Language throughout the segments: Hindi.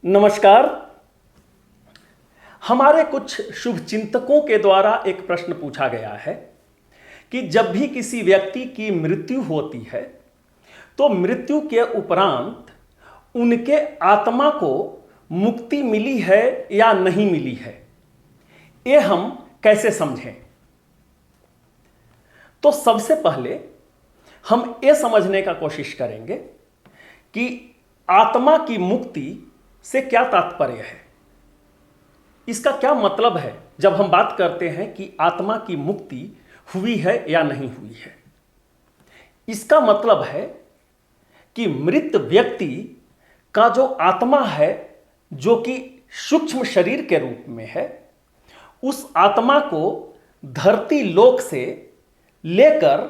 नमस्कार। हमारे कुछ शुभ चिंतकों के द्वारा एक प्रश्न पूछा गया है कि जब भी किसी व्यक्ति की मृत्यु होती है तो मृत्यु के उपरांत उनके आत्मा को मुक्ति मिली है या नहीं मिली है, ये हम कैसे समझें। तो सबसे पहले हम ये समझने का कोशिश करेंगे कि आत्मा की मुक्ति से क्या तात्पर्य है, इसका क्या मतलब है जब हम बात करते हैं कि आत्मा की मुक्ति हुई है या नहीं हुई है। इसका मतलब है कि मृत व्यक्ति का जो आत्मा है, जो कि सूक्ष्म शरीर के रूप में है, उस आत्मा को धरती लोक से लेकर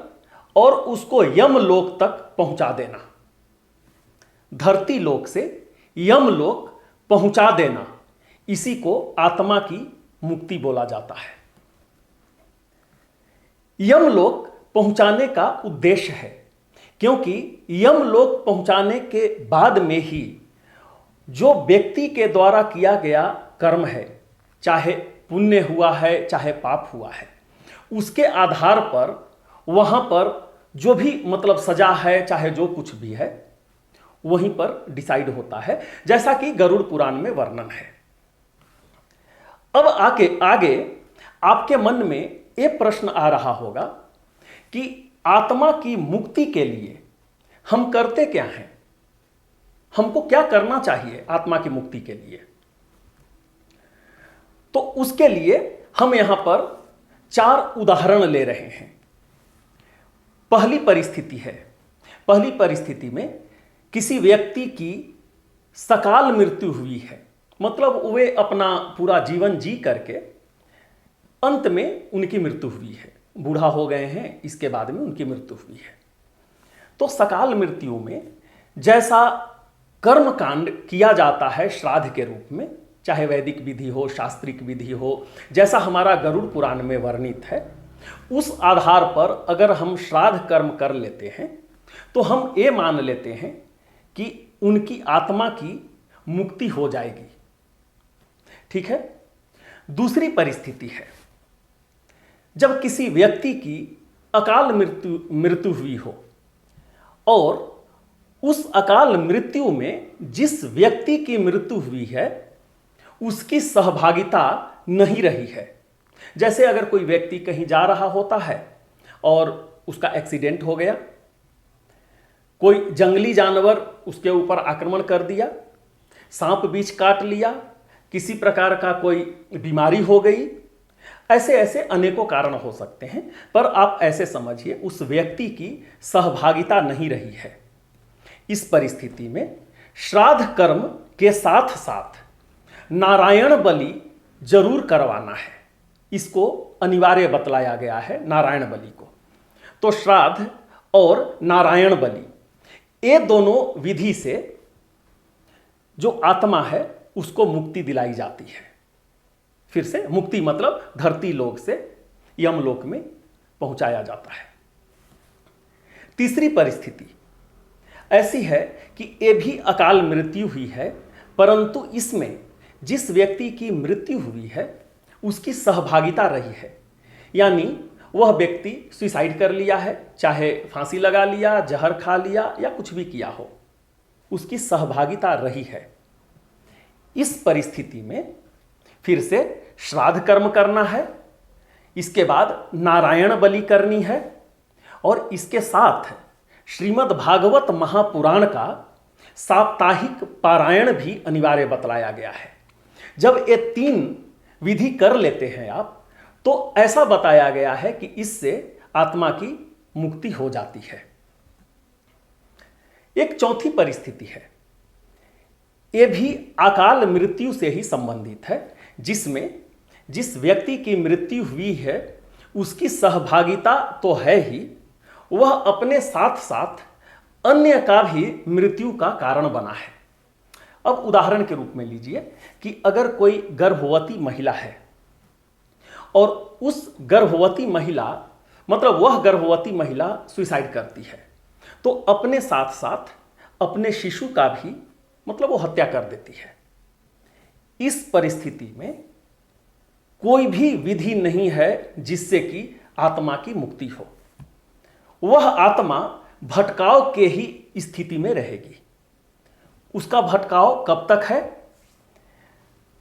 और उसको यमलोक तक पहुंचा देना, धरती लोक से यमलोक पहुंचा देना, इसी को आत्मा की मुक्ति बोला जाता है। यमलोक पहुंचाने का उद्देश्य है क्योंकि यमलोक पहुंचाने के बाद में ही जो व्यक्ति के द्वारा किया गया कर्म है, चाहे पुण्य हुआ है चाहे पाप हुआ है, उसके आधार पर वहां पर जो भी मतलब सजा है, चाहे जो कुछ भी है, वहीं पर डिसाइड होता है, जैसा कि गरुड़ पुराण में वर्णन है। अब आगे आपके मन में यह प्रश्न आ रहा होगा कि आत्मा की मुक्ति के लिए हम करते क्या हैं, हमको क्या करना चाहिए आत्मा की मुक्ति के लिए। तो उसके लिए हम यहां पर 4 उदाहरण ले रहे हैं। पहली परिस्थिति में किसी व्यक्ति की सकाल मृत्यु हुई है, मतलब वे अपना पूरा जीवन जी करके अंत में उनकी मृत्यु हुई है, बूढ़ा हो गए हैं, इसके बाद में उनकी मृत्यु हुई है। तो सकाल मृत्यु में जैसा कर्म कांड किया जाता है श्राद्ध के रूप में, चाहे वैदिक विधि हो, शास्त्रिक विधि हो, जैसा हमारा गरुड़ पुराण में वर्णित है, उस आधार पर अगर हम श्राद्ध कर्म कर लेते हैं तो हम ये मान लेते हैं कि उनकी आत्मा की मुक्ति हो जाएगी। ठीक है। दूसरी परिस्थिति है जब किसी व्यक्ति की अकाल मृत्यु हुई हो और उस अकाल मृत्यु में जिस व्यक्ति की मृत्यु हुई है उसकी सहभागिता नहीं रही है। जैसे अगर कोई व्यक्ति कहीं जा रहा होता है और उसका एक्सीडेंट हो गया, कोई जंगली जानवर उसके ऊपर आक्रमण कर दिया, सांप बीछ काट लिया, किसी प्रकार का कोई बीमारी हो गई, ऐसे अनेकों कारण हो सकते हैं, पर आप ऐसे समझिए उस व्यक्ति की सहभागिता नहीं रही है। इस परिस्थिति में श्राद्ध कर्म के साथ साथ नारायण बलि जरूर करवाना है, इसको अनिवार्य बतलाया गया है नारायण बलि को। तो श्राद्ध और नारायण बलि, ये दोनों विधि से जो आत्मा है उसको मुक्ति दिलाई जाती है। फिर से मुक्ति मतलब धरती लोक से यमलोक में पहुंचाया जाता है। तीसरी परिस्थिति ऐसी है कि ये भी अकाल मृत्यु हुई है, परंतु इसमें जिस व्यक्ति की मृत्यु हुई है उसकी सहभागिता रही है, यानी वह व्यक्ति सुसाइड कर लिया है, चाहे फांसी लगा लिया, जहर खा लिया या कुछ भी किया हो, उसकी सहभागिता रही है। इस परिस्थिति में फिर से श्राद्ध कर्म करना है, इसके बाद नारायण बलि करनी है और इसके साथ श्रीमद् भागवत महापुराण का साप्ताहिक पारायण भी अनिवार्य बतलाया गया है। जब ये 3 विधि कर लेते हैं आप, तो ऐसा बताया गया है कि इससे आत्मा की मुक्ति हो जाती है। एक चौथी परिस्थिति है, यह भी अकाल मृत्यु से ही संबंधित है, जिसमें जिस व्यक्ति की मृत्यु हुई है उसकी सहभागिता तो है ही, वह अपने साथ साथ अन्य का भी मृत्यु का कारण बना है। अब उदाहरण के रूप में लीजिए कि अगर कोई गर्भवती महिला है और उस गर्भवती महिला मतलब वह गर्भवती महिला सुसाइड करती है, तो अपने साथ साथ अपने शिशु का भी मतलब वो हत्या कर देती है। इस परिस्थिति में कोई भी विधि नहीं है जिससे कि आत्मा की मुक्ति हो। वह आत्मा भटकाव के ही स्थिति में रहेगी। उसका भटकाव कब तक है?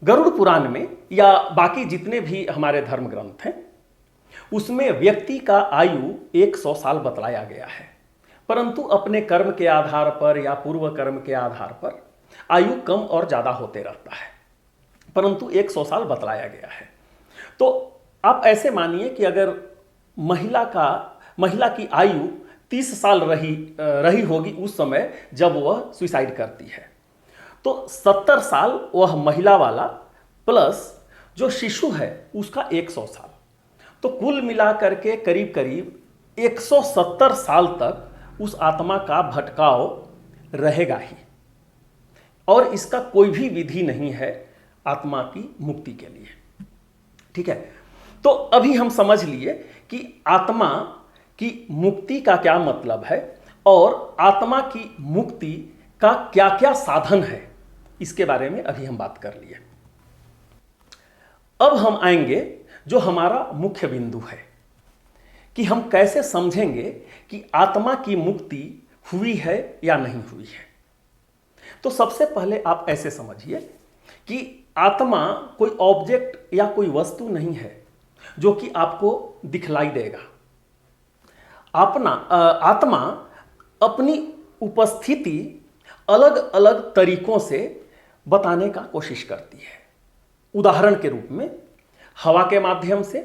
गरुड़ पुराण में या बाकी जितने भी हमारे धर्म ग्रंथ हैं उसमें व्यक्ति का आयु 100 साल बतलाया गया है, परंतु अपने कर्म के आधार पर या पूर्व कर्म के आधार पर आयु कम और ज़्यादा होते रहता है, परंतु 100 साल बतलाया गया है। तो आप ऐसे मानिए कि अगर महिला की आयु 30 साल रही होगी उस समय जब वह सुसाइड करती है, तो 70 साल वह महिला वाला प्लस जो शिशु है उसका 100 साल, तो कुल मिलाकर के करीब करीब 170 साल तक उस आत्मा का भटकाव रहेगा ही, और इसका कोई भी विधि नहीं है आत्मा की मुक्ति के लिए। ठीक है, तो अभी हम समझ लिए कि आत्मा की मुक्ति का क्या मतलब है और आत्मा की मुक्ति का क्या क्या साधन है, इसके बारे में अभी हम बात कर लिए। अब हम आएंगे जो हमारा मुख्य बिंदु है कि हम कैसे समझेंगे कि आत्मा की मुक्ति हुई है या नहीं हुई है। तो सबसे पहले आप ऐसे समझिए कि आत्मा कोई ऑब्जेक्ट या कोई वस्तु नहीं है जो कि आपको दिखलाई देगा। आत्मा अपनी उपस्थिति अलग अलग तरीकों से बताने का कोशिश करती है। उदाहरण के रूप में हवा के माध्यम से,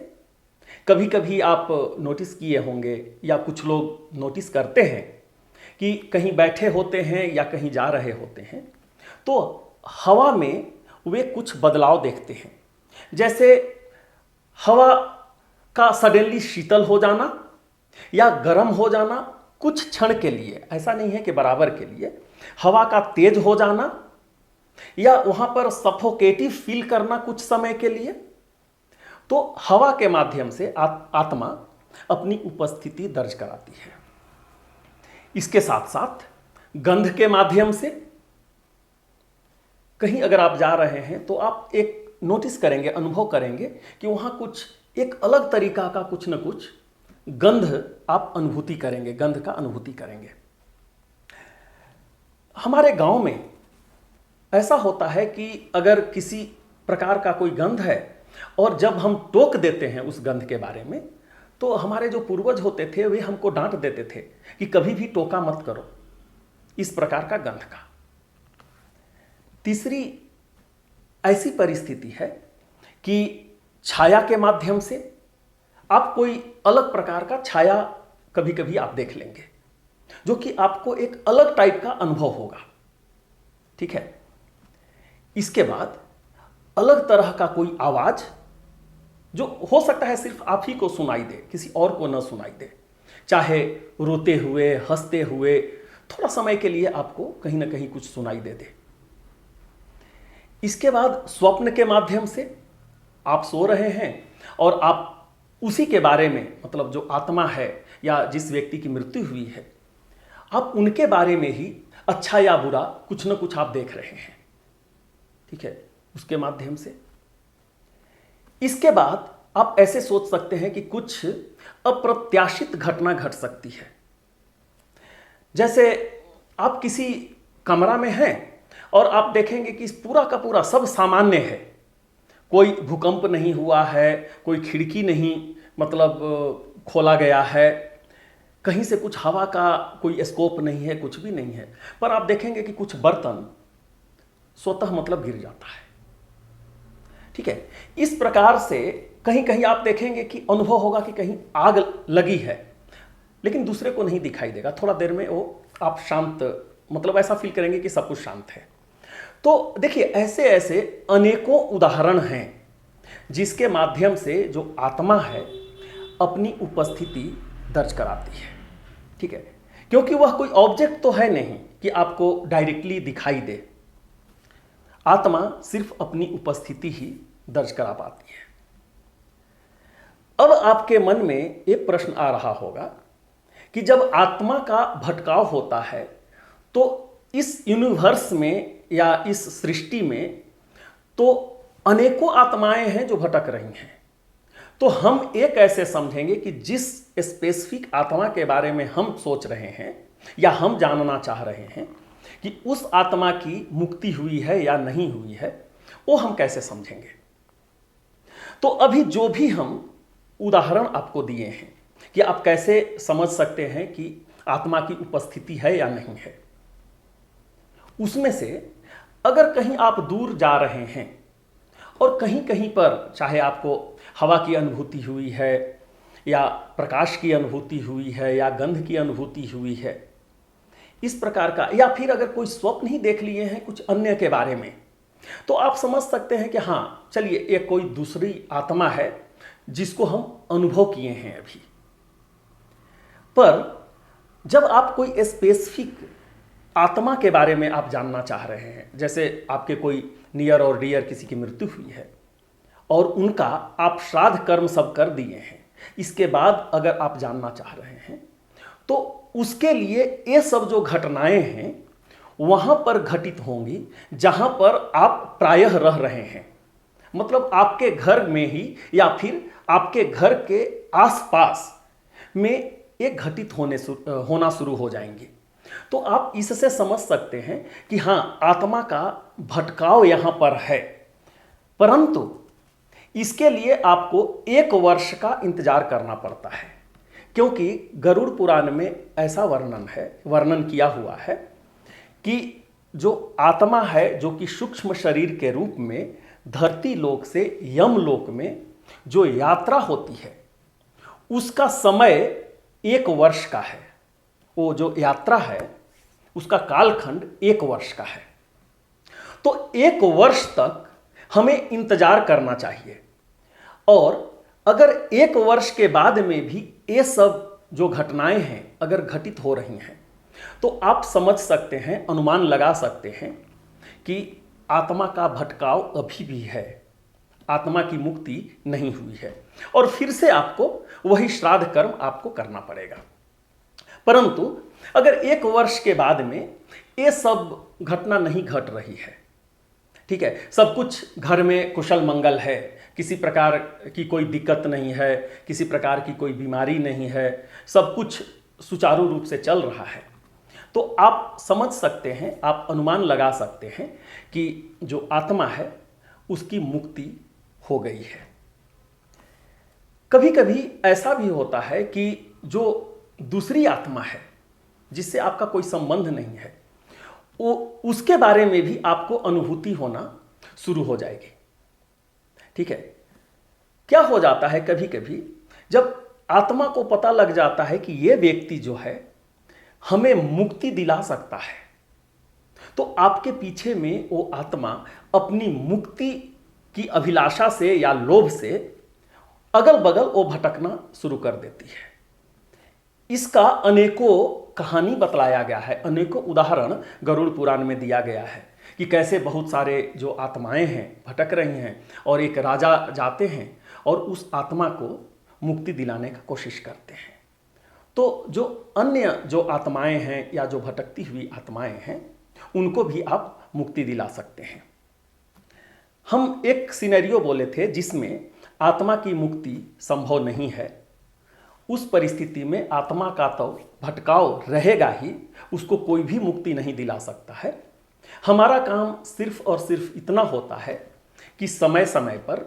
कभी कभी आप नोटिस किए होंगे या कुछ लोग नोटिस करते हैं कि कहीं बैठे होते हैं या कहीं जा रहे होते हैं तो हवा में वे कुछ बदलाव देखते हैं, जैसे हवा का सडनली शीतल हो जाना या गर्म हो जाना कुछ क्षण के लिए, ऐसा नहीं है कि बराबर के लिए, हवा का तेज हो जाना या वहां पर सफोकेटिव फील करना कुछ समय के लिए। तो हवा के माध्यम से आत्मा अपनी उपस्थिति दर्ज कराती है। इसके साथ साथ गंध के माध्यम से, कहीं अगर आप जा रहे हैं तो आप एक नोटिस करेंगे, अनुभव करेंगे कि वहां कुछ एक अलग तरीका का कुछ न कुछ गंध आप अनुभूति करेंगे, गंध का अनुभूति करेंगे। हमारे गांव में ऐसा होता है कि अगर किसी प्रकार का कोई गंध है और जब हम टोक देते हैं उस गंध के बारे में, तो हमारे जो पूर्वज होते थे वे हमको डांट देते थे कि कभी भी टोका मत करो इस प्रकार का गंध का। तीसरी ऐसी परिस्थिति है कि छाया के माध्यम से आप कोई अलग प्रकार का छाया कभी कभी आप देख लेंगे जो कि आपको एक अलग टाइप का अनुभव होगा। ठीक है, इसके बाद अलग तरह का कोई आवाज जो हो सकता है सिर्फ आप ही को सुनाई दे, किसी और को न सुनाई दे, चाहे रोते हुए, हंसते हुए, थोड़ा समय के लिए आपको कहीं ना कहीं कुछ सुनाई दे। इसके बाद स्वप्न के माध्यम से आप सो रहे हैं और आप उसी के बारे में, मतलब जो आत्मा है या जिस व्यक्ति की मृत्यु हुई है, आप उनके बारे में ही अच्छा या बुरा कुछ न कुछ आप देख रहे हैं। ठीक है, उसके माध्यम से। इसके बाद आप ऐसे सोच सकते हैं कि कुछ अप्रत्याशित घटना घट सकती है, जैसे आप किसी कमरा में हैं और आप देखेंगे कि पूरा का पूरा सब सामान्य है, कोई भूकंप नहीं हुआ है, कोई खिड़की नहीं मतलब खोला गया है, कहीं से कुछ हवा का कोई स्कोप नहीं है, कुछ भी नहीं है, पर आप देखेंगे कि कुछ बर्तन स्वतः मतलब गिर जाता है। ठीक है, इस प्रकार से कहीं कहीं आप देखेंगे कि अनुभव होगा कि कहीं आग लगी है, लेकिन दूसरे को नहीं दिखाई देगा, थोड़ा देर में वो आप शांत, मतलब ऐसा फील करेंगे कि सब कुछ शांत है। तो देखिए, ऐसे ऐसे अनेकों उदाहरण हैं जिसके माध्यम से जो आत्मा है अपनी उपस्थिति दर्ज कराती है। ठीक है, क्योंकि वह कोई ऑब्जेक्ट तो है नहीं कि आपको डायरेक्टली दिखाई दे, आत्मा सिर्फ अपनी उपस्थिति ही दर्ज करा पाती है। अब आपके मन में एक प्रश्न आ रहा होगा कि जब आत्मा का भटकाव होता है तो इस यूनिवर्स में या इस सृष्टि में तो अनेकों आत्माएं हैं जो भटक रही हैं। तो हम एक ऐसे समझेंगे कि जिस स्पेसिफिक आत्मा के बारे में हम सोच रहे हैं या हम जानना चाह रहे हैं कि उस आत्मा की मुक्ति हुई है या नहीं हुई है, वो हम कैसे समझेंगे। तो अभी जो भी हम उदाहरण आपको दिए हैं कि आप कैसे समझ सकते हैं कि आत्मा की उपस्थिति है या नहीं है, उसमें से अगर कहीं आप दूर जा रहे हैं और कहीं कहीं पर चाहे आपको हवा की अनुभूति हुई है या प्रकाश की अनुभूति हुई है या गंध की अनुभूति हुई है, इस प्रकार का, या फिर अगर कोई स्वप्न ही देख लिए हैं कुछ अन्य के बारे में, तो आप समझ सकते हैं कि हाँ चलिए ये कोई दूसरी आत्मा है जिसको हम अनुभव किए हैं अभी। पर जब आप कोई स्पेसिफिक आत्मा के बारे में आप जानना चाह रहे हैं, जैसे आपके कोई नियर और डियर किसी की मृत्यु हुई है और उनका आप श्राद्ध कर्म सब कर दिए हैं, इसके बाद अगर आप जानना चाह रहे हैं तो उसके लिए ये सब जो घटनाएं हैं वहां पर घटित होंगी जहां पर आप प्रायः रह रहे हैं, मतलब आपके घर में ही या फिर आपके घर के आसपास में एक घटित होना शुरू हो जाएंगे। तो आप इससे समझ सकते हैं कि हाँ आत्मा का भटकाव यहां पर है, परंतु इसके लिए आपको 1 वर्ष का इंतजार करना पड़ता है, क्योंकि गरुड़ पुराण में ऐसा वर्णन किया हुआ है कि जो आत्मा है जो कि सूक्ष्म शरीर के रूप में धरती लोक से यम लोक में जो यात्रा होती है उसका समय 1 वर्ष का है। वो जो यात्रा है उसका कालखंड 1 वर्ष का है। तो 1 वर्ष तक हमें इंतजार करना चाहिए, और अगर 1 वर्ष के बाद में भी ये सब जो घटनाएं हैं अगर घटित हो रही हैं तो आप समझ सकते हैं, अनुमान लगा सकते हैं कि आत्मा का भटकाव अभी भी है, आत्मा की मुक्ति नहीं हुई है, और फिर से आपको वही श्राद्ध कर्म आपको करना पड़ेगा। परंतु अगर 1 वर्ष के बाद में ये सब घटना नहीं घट रही है, ठीक है, सब कुछ घर में कुशल मंगल है, किसी प्रकार की कोई दिक्कत नहीं है, किसी प्रकार की कोई बीमारी नहीं है, सब कुछ सुचारू रूप से चल रहा है, तो आप समझ सकते हैं, आप अनुमान लगा सकते हैं कि जो आत्मा है उसकी मुक्ति हो गई है। कभी कभी ऐसा भी होता है कि जो दूसरी आत्मा है जिससे आपका कोई संबंध नहीं है, वो उसके बारे में भी आपको अनुभूति होना शुरू हो जाएगी। ठीक है, क्या हो जाता है कभी कभी जब आत्मा को पता लग जाता है कि ये व्यक्ति जो है हमें मुक्ति दिला सकता है, तो आपके पीछे में वो आत्मा अपनी मुक्ति की अभिलाषा से या लोभ से अगल बगल वो भटकना शुरू कर देती है। इसका अनेकों कहानी बतलाया गया है, अनेकों उदाहरण गरुड़ पुराण में दिया गया है कि कैसे बहुत सारे जो आत्माएं हैं भटक रही हैं और एक राजा जाते हैं और उस आत्मा को मुक्ति दिलाने का कोशिश करते हैं। तो जो अन्य जो आत्माएं हैं या जो भटकती हुई आत्माएं हैं उनको भी आप मुक्ति दिला सकते हैं। हम एक सिनेरियो बोले थे जिसमें आत्मा की मुक्ति संभव नहीं है, उस परिस्थिति में आत्मा का तो भटकाव रहेगा ही, उसको कोई भी मुक्ति नहीं दिला सकता है। हमारा काम सिर्फ और सिर्फ इतना होता है कि समय समय पर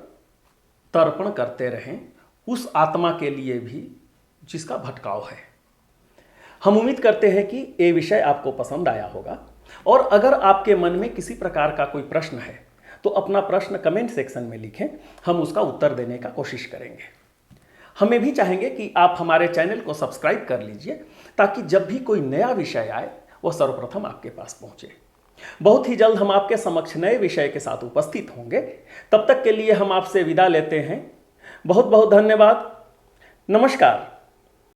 तर्पण करते रहें उस आत्मा के लिए भी जिसका भटकाव है। हम उम्मीद करते हैं कि ये विषय आपको पसंद आया होगा, और अगर आपके मन में किसी प्रकार का कोई प्रश्न है तो अपना प्रश्न कमेंट सेक्शन में लिखें, हम उसका उत्तर देने का कोशिश करेंगे। हमें भी चाहेंगे कि आप हमारे चैनल को सब्सक्राइब कर लीजिए ताकि जब भी कोई नया विषय आए वह सर्वप्रथम आपके पास पहुंचे। बहुत ही जल्द हम आपके समक्ष नए विषय के साथ उपस्थित होंगे। तब तक के लिए हम आपसे विदा लेते हैं। बहुत बहुत धन्यवाद। नमस्कार।